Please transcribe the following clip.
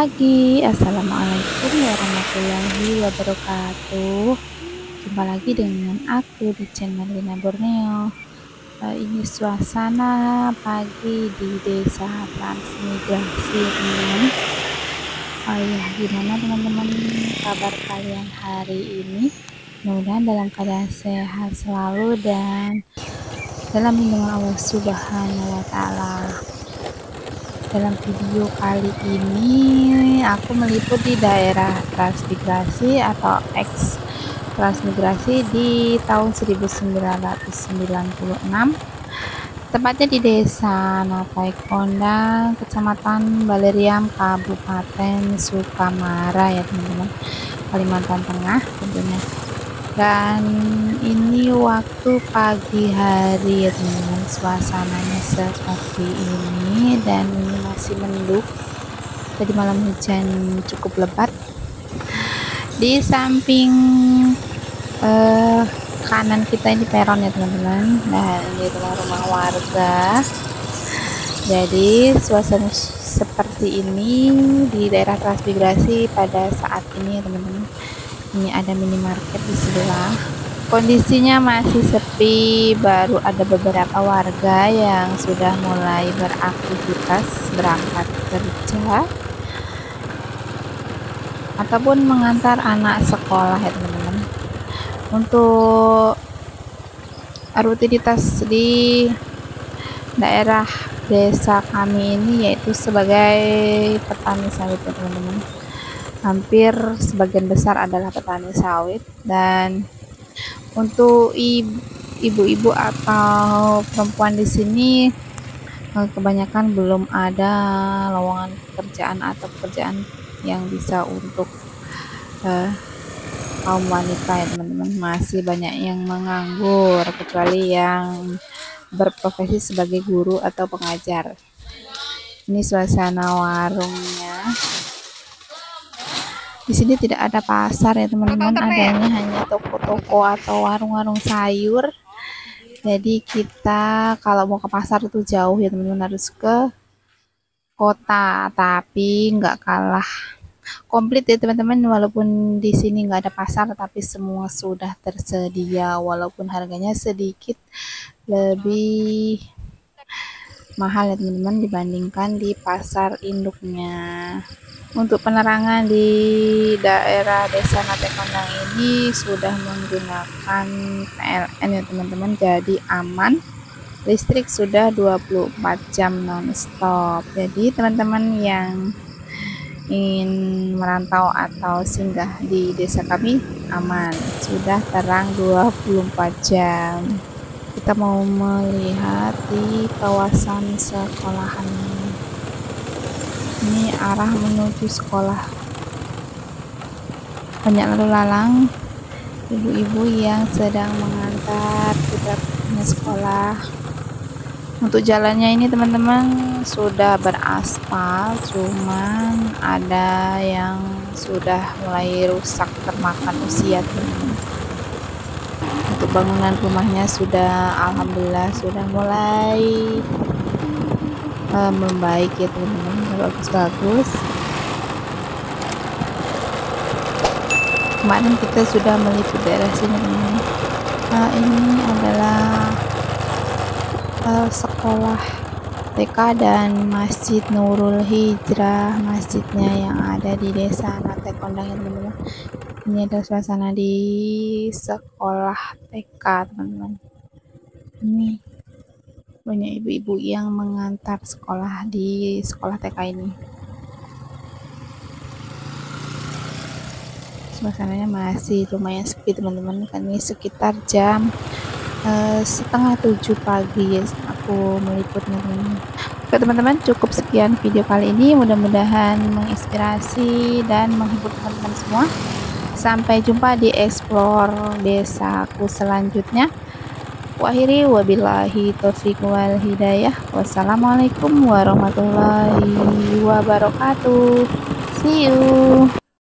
pagi, assalamualaikum warahmatullahi wabarakatuh. Jumpa lagi dengan aku di channel Lina Borneo. Ini suasana pagi di desa transmigrasi, teman-teman. Gimana teman-teman kabar kalian hari ini? Mudah-mudahan dalam keadaan sehat selalu dan dalam lindungan Allah Subhanahu wa Ta'ala. Dalam video kali ini aku meliput di daerah transmigrasi atau ex transmigrasi di tahun 1996, tepatnya di desa Napai Kondang, Kecamatan Baleriam, Kabupaten Sukamara, ya teman-teman, Kalimantan Tengah tentunya. Dan ini waktu pagi hari, ya teman-teman, suasananya seperti ini dan ini masih mendung. Tadi malam hujan cukup lebat. Di samping kanan kita ini peron, ya teman-teman. Nah, ini rumah-rumah warga. Jadi suasana seperti ini di daerah transmigrasi pada saat ini, teman-teman. Ini ada minimarket di sebelah. Kondisinya masih sepi, baru ada beberapa warga yang sudah mulai beraktivitas berangkat kerja ataupun mengantar anak sekolah, ya teman-teman. Untuk rutinitas di daerah desa kami ini yaitu sebagai petani sawit, ya teman-teman. Hampir sebagian besar adalah petani sawit, dan untuk ibu-ibu atau perempuan di sini kebanyakan belum ada lowongan pekerjaan atau pekerjaan yang bisa untuk kaum wanita, ya teman-teman. Masih banyak yang menganggur kecuali yang berprofesi sebagai guru atau pengajar. Ini suasana warungnya. Di sini tidak ada pasar, ya teman-teman, adanya hanya toko-toko atau warung-warung sayur. Jadi kita kalau mau ke pasar itu jauh, ya teman-teman, harus ke kota. Tapi nggak kalah komplit, ya teman-teman, walaupun di sini nggak ada pasar tapi semua sudah tersedia, walaupun harganya sedikit lebih mahal, ya teman-teman, dibandingkan di pasar induknya. Untuk penerangan di daerah desa Napai Kondang ini sudah menggunakan PLN, ya teman-teman, jadi aman. Listrik sudah 24 jam non-stop. Jadi teman-teman yang ingin merantau atau singgah di desa kami aman, sudah terang 24 jam. Kita mau melihat di kawasan sekolahan. Ini arah menuju sekolah. Banyak lalu lalang ibu-ibu yang sedang mengantar putra-putrinya sekolah. Untuk jalannya ini teman-teman sudah beraspal, cuman ada yang sudah mulai rusak termakan usia, teman-teman. Untuk bangunan rumahnya sudah alhamdulillah sudah mulai membaik, ya teman-teman, bagus-bagus. Kemarin kita sudah meliput daerah sini, teman-teman. Ini adalah sekolah TK dan Masjid Nurul Hijrah, masjidnya yang ada di desa Napai Kondang, ya teman-teman. Ini adalah suasana di sekolah TK, teman-teman. Ini banyak ibu-ibu yang mengantar sekolah di sekolah TK ini. Suasananya masih lumayan sepi, teman-teman, kan ini sekitar jam setengah 7 pagi, ya, aku meliputnya, teman-teman. Oke teman-teman, cukup sekian video kali ini, mudah-mudahan menginspirasi dan menghibur teman-teman semua. Sampai jumpa di explore desaku selanjutnya. Wakhiri wabillahi taufiq wal hidayah. Wassalamualaikum warahmatullahi wabarakatuh. See you.